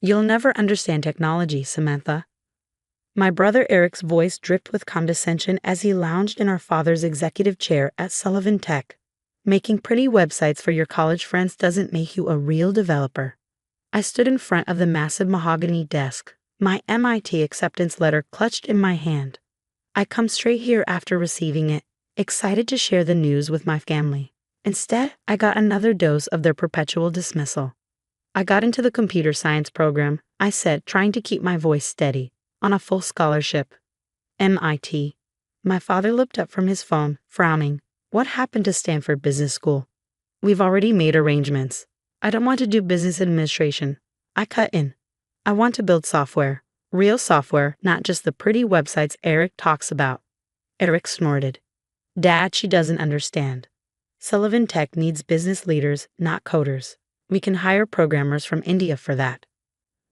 You'll never understand technology, Samantha. My brother Eric's voice dripped with condescension as he lounged in our father's executive chair at Sullivan Tech. Making pretty websites for your college friends doesn't make you a real developer. I stood in front of the massive mahogany desk, my MIT acceptance letter clutched in my hand. I come straight here after receiving it, excited to share the news with my family. Instead, I got another dose of their perpetual dismissal. I got into the computer science program, I said, trying to keep my voice steady, on a full scholarship. MIT. My father looked up from his phone, frowning. What happened to Stanford Business School? We've already made arrangements. I don't want to do business administration. I cut in. I want to build software. Real software, not just the pretty websites Eric talks about. Eric snorted. Dad, she doesn't understand. Sullivan Tech needs business leaders, not coders. We can hire programmers from India for that.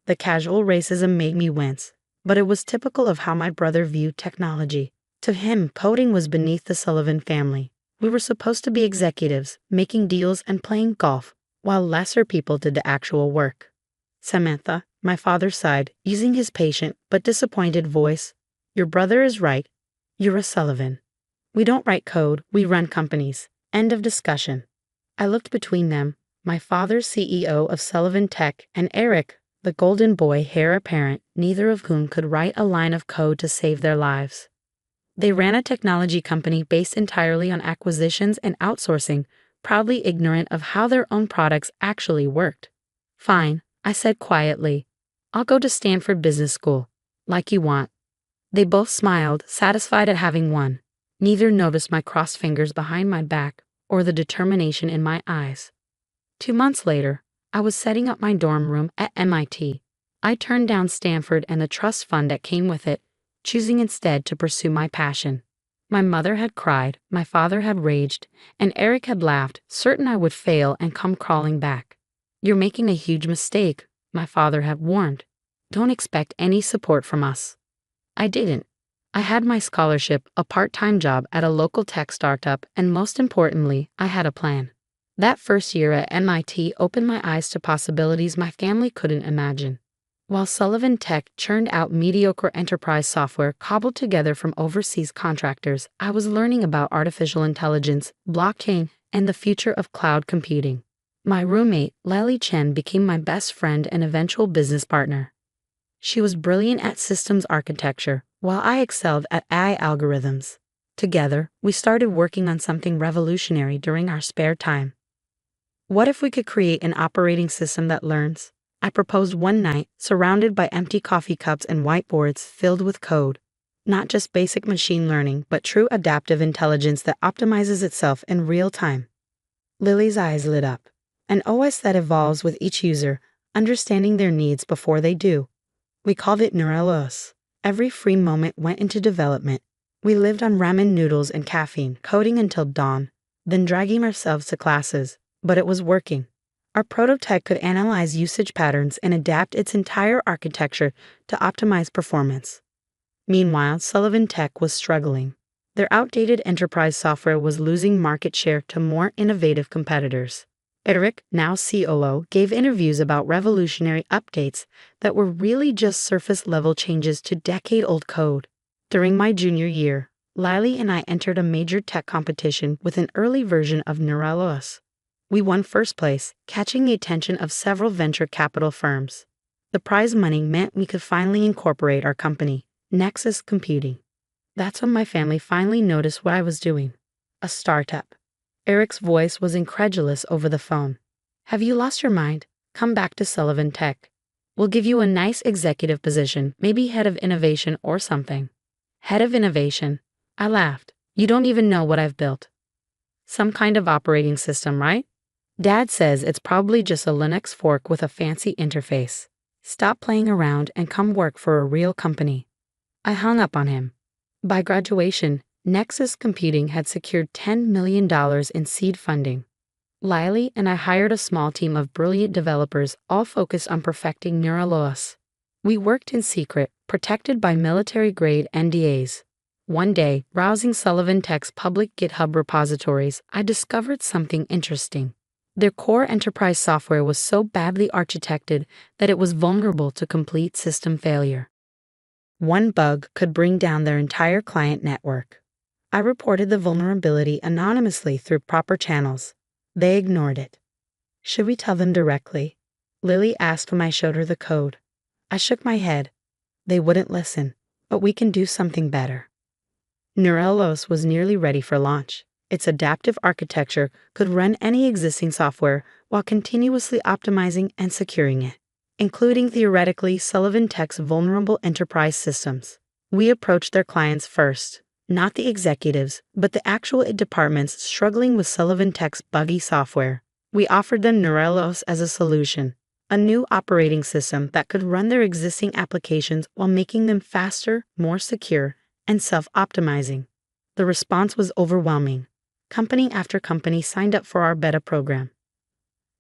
The casual racism made me wince, but it was typical of how my brother viewed technology. To him, coding was beneath the Sullivan family. We were supposed to be executives, making deals and playing golf, while lesser people did the actual work. Samantha, my father sighed, using his patient but disappointed voice. Your brother is right. You're a Sullivan. We don't write code, we run companies. End of discussion. I looked between them, my father CEO of Sullivan Tech and Eric, the golden boy heir apparent, neither of whom could write a line of code to save their lives. They ran a technology company based entirely on acquisitions and outsourcing, proudly ignorant of how their own products actually worked. Fine, I said quietly. I'll go to Stanford Business School, like you want. They both smiled, satisfied at having won. Neither noticed my crossed fingers behind my back or the determination in my eyes. 2 months later, I was setting up my dorm room at MIT. I turned down Stanford and the trust fund that came with it, choosing instead to pursue my passion. My mother had cried, my father had raged, and Eric had laughed, certain I would fail and come crawling back. You're making a huge mistake, my father had warned. Don't expect any support from us. I didn't. I had my scholarship, a part-time job at a local tech startup, and most importantly, I had a plan. That first year at MIT opened my eyes to possibilities my family couldn't imagine. While Sullivan Tech churned out mediocre enterprise software cobbled together from overseas contractors, I was learning about artificial intelligence, blockchain, and the future of cloud computing. My roommate, Lily Chen, became my best friend and eventual business partner. She was brilliant at systems architecture, while I excelled at AI algorithms. Together, we started working on something revolutionary during our spare time. What if we could create an operating system that learns? I proposed one night, surrounded by empty coffee cups and whiteboards filled with code. Not just basic machine learning, but true adaptive intelligence that optimizes itself in real time. Lily's eyes lit up. An OS that evolves with each user, understanding their needs before they do. We called it neuralose. Every free moment went into development. We lived on ramen noodles and caffeine, coding until dawn, then dragging ourselves to classes. But it was working. Our prototype could analyze usage patterns and adapt its entire architecture to optimize performance. Meanwhile, Sullivan Tech was struggling. Their outdated enterprise software was losing market share to more innovative competitors. Eric, now COO, gave interviews about revolutionary updates that were really just surface-level changes to decade-old code. During my junior year, Lily and I entered a major tech competition with an early version of Neuralos. We won first place, catching the attention of several venture capital firms. The prize money meant we could finally incorporate our company, Nexus Computing. That's when my family finally noticed what I was doing. A startup. Eric's voice was incredulous over the phone. Have you lost your mind? Come back to Sullivan Tech. We'll give you a nice executive position, maybe head of innovation or something. Head of innovation? I laughed. You don't even know what I've built. Some kind of operating system, right? Dad says it's probably just a Linux fork with a fancy interface. Stop playing around and come work for a real company. I hung up on him. By graduation, Nexus Computing had secured $10 million in seed funding. Lily and I hired a small team of brilliant developers, all focused on perfecting Neuralose. We worked in secret, protected by military-grade NDAs. One day, browsing Sullivan Tech's public GitHub repositories, I discovered something interesting. Their core enterprise software was so badly architected that it was vulnerable to complete system failure. One bug could bring down their entire client network. I reported the vulnerability anonymously through proper channels. They ignored it. Should we tell them directly? Lily asked when I showed her the code. I shook my head. They wouldn't listen, but we can do something better. Neurelos was nearly ready for launch. Its adaptive architecture could run any existing software while continuously optimizing and securing it, including theoretically Sullivan Tech's vulnerable enterprise systems. We approached their clients first, not the executives, but the actual departments struggling with Sullivan Tech's buggy software. We offered them Neurelos as a solution, a new operating system that could run their existing applications while making them faster, more secure, and self-optimizing. The response was overwhelming. Company after company signed up for our beta program.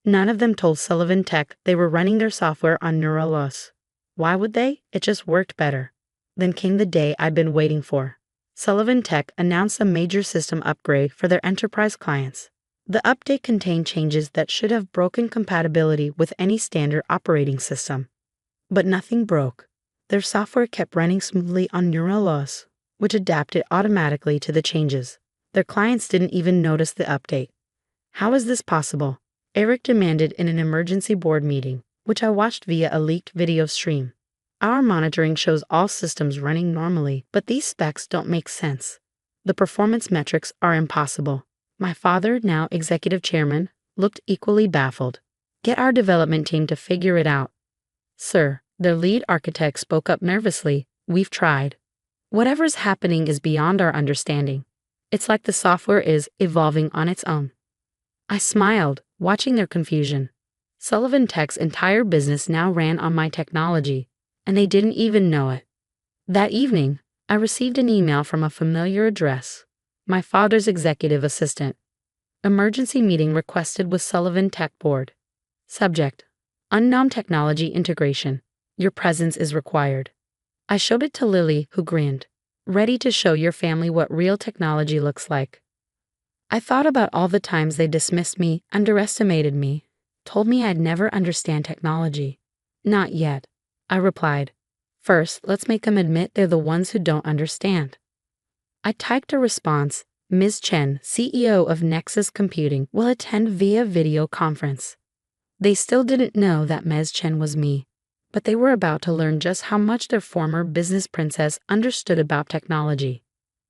None of them told Sullivan Tech they were running their software on Neurelos. Why would they? It just worked better. Then came the day I'd been waiting for. Sullivan Tech announced a major system upgrade for their enterprise clients. The update contained changes that should have broken compatibility with any standard operating system. But nothing broke. Their software kept running smoothly on Neurelos, which adapted automatically to the changes. Their clients didn't even notice the update. How is this possible? Eric demanded in an emergency board meeting, which I watched via a leaked video stream. Our monitoring shows all systems running normally, but these specs don't make sense. The performance metrics are impossible. My father, now executive chairman, looked equally baffled. Get our development team to figure it out. Sir, their lead architect spoke up nervously. We've tried. Whatever's happening is beyond our understanding. It's like the software is evolving on its own. I smiled, watching their confusion. Sullivan Tech's entire business now ran on my technology, and they didn't even know it. That evening, I received an email from a familiar address. My father's executive assistant. Emergency meeting requested with Sullivan Tech Board. Subject: Unknown technology integration. Your presence is required. I showed it to Lily, who grinned. Ready to show your family what real technology looks like. I thought about all the times they dismissed me, underestimated me, told me I'd never understand technology. Not yet, I replied. First, let's make them admit they're the ones who don't understand. I typed a response. Ms. Chen, CEO of Nexus Computing, will attend via video conference. They still didn't know that Ms. Chen was me, but they were about to learn just how much their former business princess understood about technology.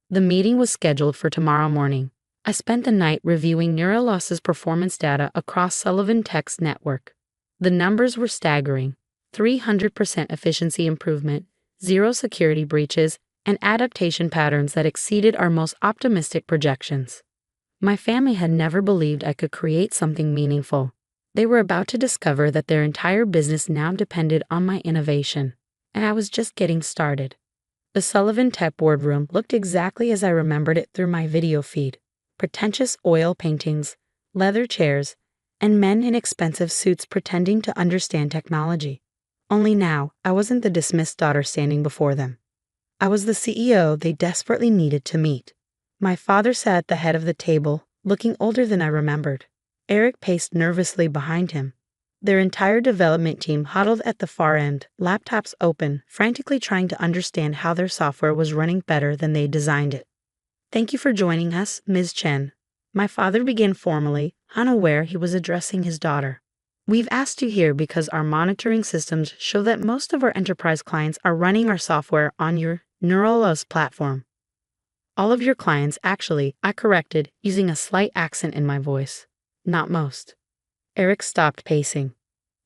The meeting was scheduled for tomorrow morning. I spent the night reviewing Neuralos's performance data across Sullivan Tech's network. The numbers were staggering: 300% efficiency improvement, 0 security breaches, and adaptation patterns that exceeded our most optimistic projections. My family had never believed I could create something meaningful. They were about to discover that their entire business now depended on my innovation, and I was just getting started. The Sullivan Tech boardroom looked exactly as I remembered it through my video feed: pretentious oil paintings, leather chairs, and men in expensive suits pretending to understand technology. Only now, I wasn't the dismissed daughter standing before them. I was the CEO they desperately needed to meet. My father sat at the head of the table, looking older than I remembered. Eric paced nervously behind him. Their entire development team huddled at the far end, laptops open, frantically trying to understand how their software was running better than they designed it. Thank you for joining us, Ms. Chen. My father began formally, unaware he was addressing his daughter. We've asked you here because our monitoring systems show that most of our enterprise clients are running our software on your Neurelos platform. All of your clients, actually, I corrected, using a slight accent in my voice. Not most. Eric stopped pacing.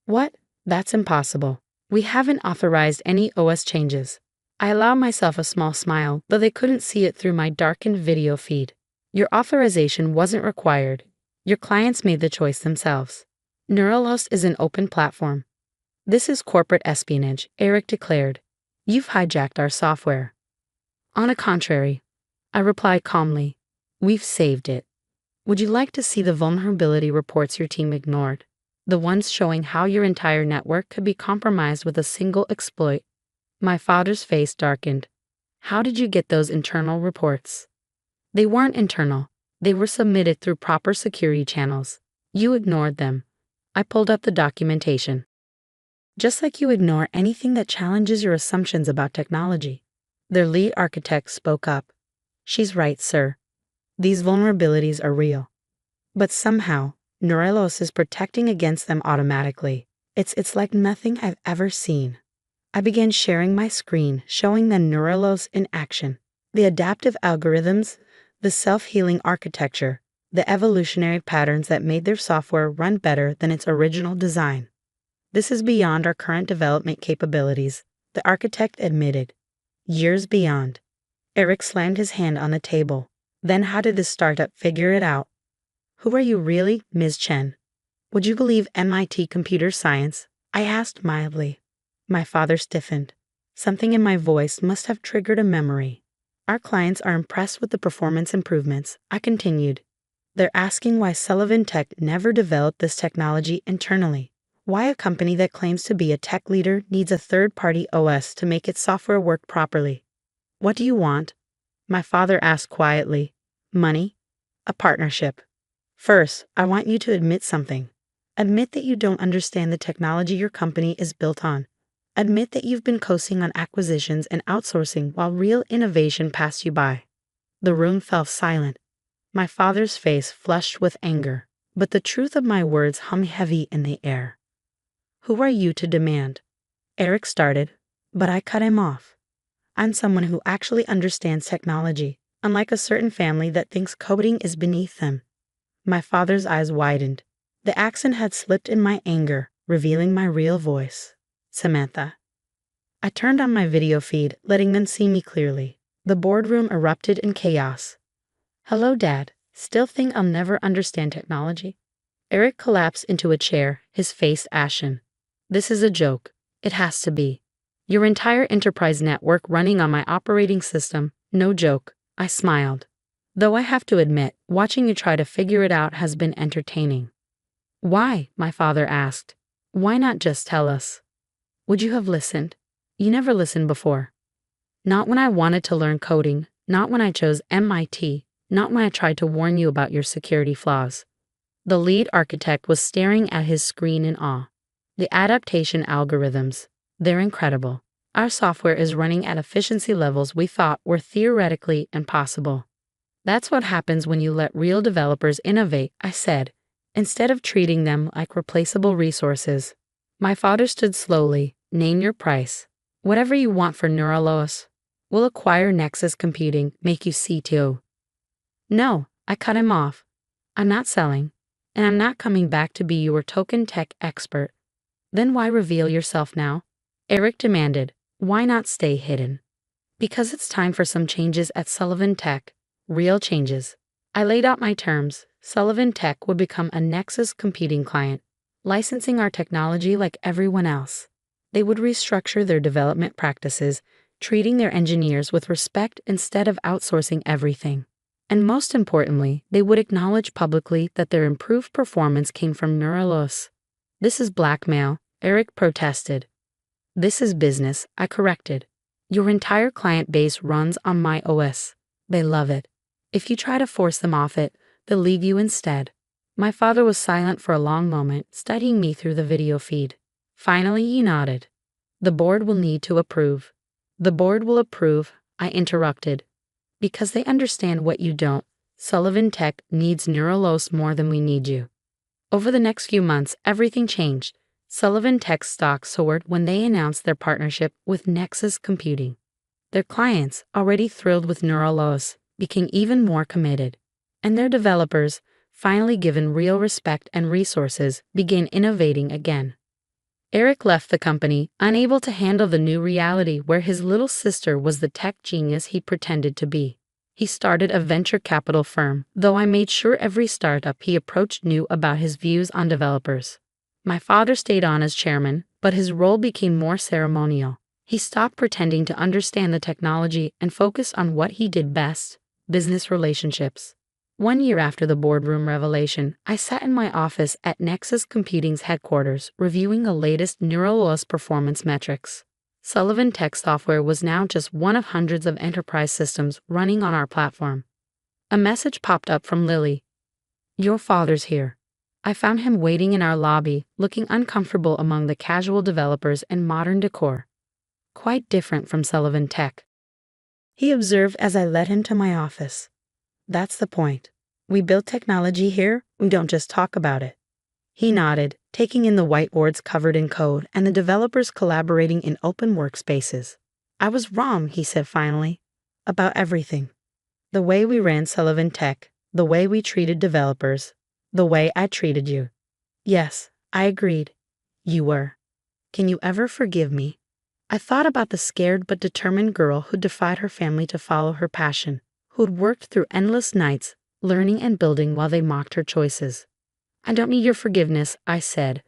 What? That's impossible. We haven't authorized any OS changes. I allowed myself a small smile, though they couldn't see it through my darkened video feed. Your authorization wasn't required. Your clients made the choice themselves. Neurelos is an open platform. This is corporate espionage, Eric declared. You've hijacked our software. On the contrary, I replied calmly. We've saved it. Would you like to see the vulnerability reports your team ignored? The ones showing how your entire network could be compromised with a single exploit? My father's face darkened. How did you get those internal reports? They weren't internal. They were submitted through proper security channels. You ignored them. I pulled up the documentation. Just like you ignore anything that challenges your assumptions about technology. Their lead architect spoke up. She's right, sir. These vulnerabilities are real. But somehow, Neurelos is protecting against them automatically. It's like nothing I've ever seen. I began sharing my screen, showing them Neurelos in action. The adaptive algorithms, the self-healing architecture, the evolutionary patterns that made their software run better than its original design. This is beyond our current development capabilities, the architect admitted. Years beyond. Eric slammed his hand on the table. Then how did this startup figure it out? Who are you really, Ms. Chen? Would you believe MIT computer science? I asked mildly. My father stiffened. Something in my voice must have triggered a memory. Our clients are impressed with the performance improvements, I continued. They're asking why Sullivan Tech never developed this technology internally. Why a company that claims to be a tech leader needs a third-party OS to make its software work properly. What do you want? My father asked quietly. Money? A partnership. First, I want you to admit something. Admit that you don't understand the technology your company is built on. Admit that you've been coasting on acquisitions and outsourcing while real innovation passed you by. The room fell silent. My father's face flushed with anger, but the truth of my words hung heavy in the air. Who are you to demand? Eric started, but I cut him off. I'm someone who actually understands technology, unlike a certain family that thinks coding is beneath them. My father's eyes widened. The accent had slipped in my anger, revealing my real voice. Samantha. I turned on my video feed, letting them see me clearly. The boardroom erupted in chaos. Hello, Dad. Still think I'll never understand technology? Eric collapsed into a chair, his face ashen. This is a joke. It has to be. Your entire enterprise network running on my operating system, no joke. I smiled. Though I have to admit, watching you try to figure it out has been entertaining. Why? My father asked. Why not just tell us? Would you have listened? You never listened before. Not when I wanted to learn coding, not when I chose MIT, not when I tried to warn you about your security flaws. The lead architect was staring at his screen in awe. The adaptation algorithms, they're incredible. Our software is running at efficiency levels we thought were theoretically impossible. That's what happens when you let real developers innovate, I said, instead of treating them like replaceable resources. My father stood slowly. Name your price. Whatever you want for Neurelos. We'll acquire Nexus Computing, make you CTO. No, I cut him off. I'm not selling, and I'm not coming back to be your token tech expert. Then why reveal yourself now? Eric demanded. Why not stay hidden? Because it's time for some changes at Sullivan Tech. Real changes. I laid out my terms. Sullivan Tech would become a Nexus Computing client, licensing our technology like everyone else. They would restructure their development practices, treating their engineers with respect instead of outsourcing everything. And most importantly, they would acknowledge publicly that their improved performance came from Neurelos. This is blackmail, Eric protested. This is business, I corrected. Your entire client base runs on my OS. They love it. If you try to force them off it, they'll leave you instead. My father was silent for a long moment, studying me through the video feed. Finally, he nodded. The board will need to approve. The board will approve, I interrupted. Because they understand what you don't. Sullivan Tech needs Neurelos more than we need you. Over the next few months, everything changed. Sullivan Tech's stock soared when they announced their partnership with Nexus Computing. Their clients, already thrilled with Neurelos, became even more committed. And their developers, finally given real respect and resources, began innovating again. Eric left the company, unable to handle the new reality where his little sister was the tech genius he pretended to be. He started a venture capital firm, though I made sure every startup he approached knew about his views on developers. My father stayed on as chairman, but his role became more ceremonial. He stopped pretending to understand the technology and focused on what he did best, business relationships. 1 year after the boardroom revelation, I sat in my office at Nexus Computing's headquarters, reviewing the latest Neurelos performance metrics. Sullivan Tech software was now just one of hundreds of enterprise systems running on our platform. A message popped up from Lily. Your father's here. I found him waiting in our lobby, looking uncomfortable among the casual developers and modern decor. Quite different from Sullivan Tech. He observed as I led him to my office. That's the point. We build technology here, we don't just talk about it. He nodded, taking in the whiteboards covered in code and the developers collaborating in open workspaces. I was wrong, he said finally, about everything. The way we ran Sullivan Tech, the way we treated developers, the way I treated you. Yes, I agreed. You were. Can you ever forgive me? I thought about the scared but determined girl who defied her family to follow her passion, who'd worked through endless nights, learning and building while they mocked her choices. I don't need your forgiveness, I said.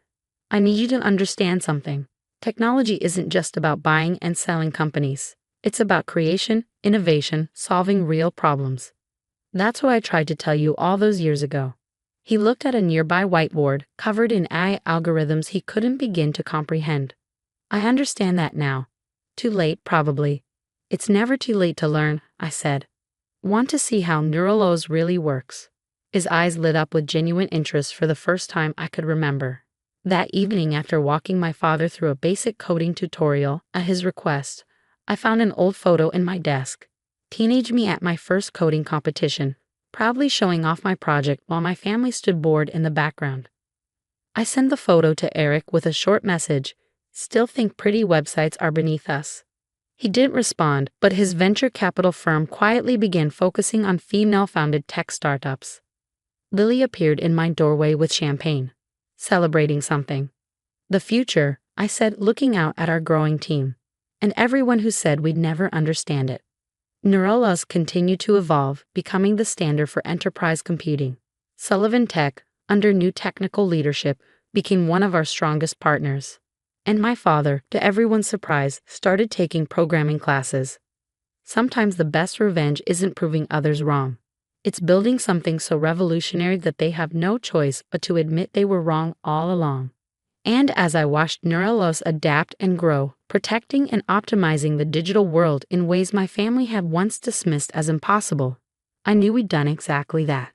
I need you to understand something. Technology isn't just about buying and selling companies. It's about creation, innovation, solving real problems. That's what I tried to tell you all those years ago. He looked at a nearby whiteboard, covered in AI algorithms he couldn't begin to comprehend. I understand that now. Too late, probably. It's never too late to learn, I said. Want to see how neurals really works? His eyes lit up with genuine interest for the first time I could remember. That evening, after walking my father through a basic coding tutorial at his request, I found an old photo in my desk. Teenage me at my first coding competition, proudly showing off my project while my family stood bored in the background. I sent the photo to Eric with a short message, "Still think pretty websites are beneath us." He didn't respond, but his venture capital firm quietly began focusing on female-founded tech startups. Lily appeared in my doorway with champagne, celebrating something. The future, I said, looking out at our growing team, and everyone who said we'd never understand it. Neuraluz continued to evolve, becoming the standard for enterprise computing. Sullivan Tech, under new technical leadership, became one of our strongest partners. And my father, to everyone's surprise, started taking programming classes. Sometimes the best revenge isn't proving others wrong. It's building something so revolutionary that they have no choice but to admit they were wrong all along. And as I watched Neuraluz adapt and grow, protecting and optimizing the digital world in ways my family had once dismissed as impossible, I knew we'd done exactly that.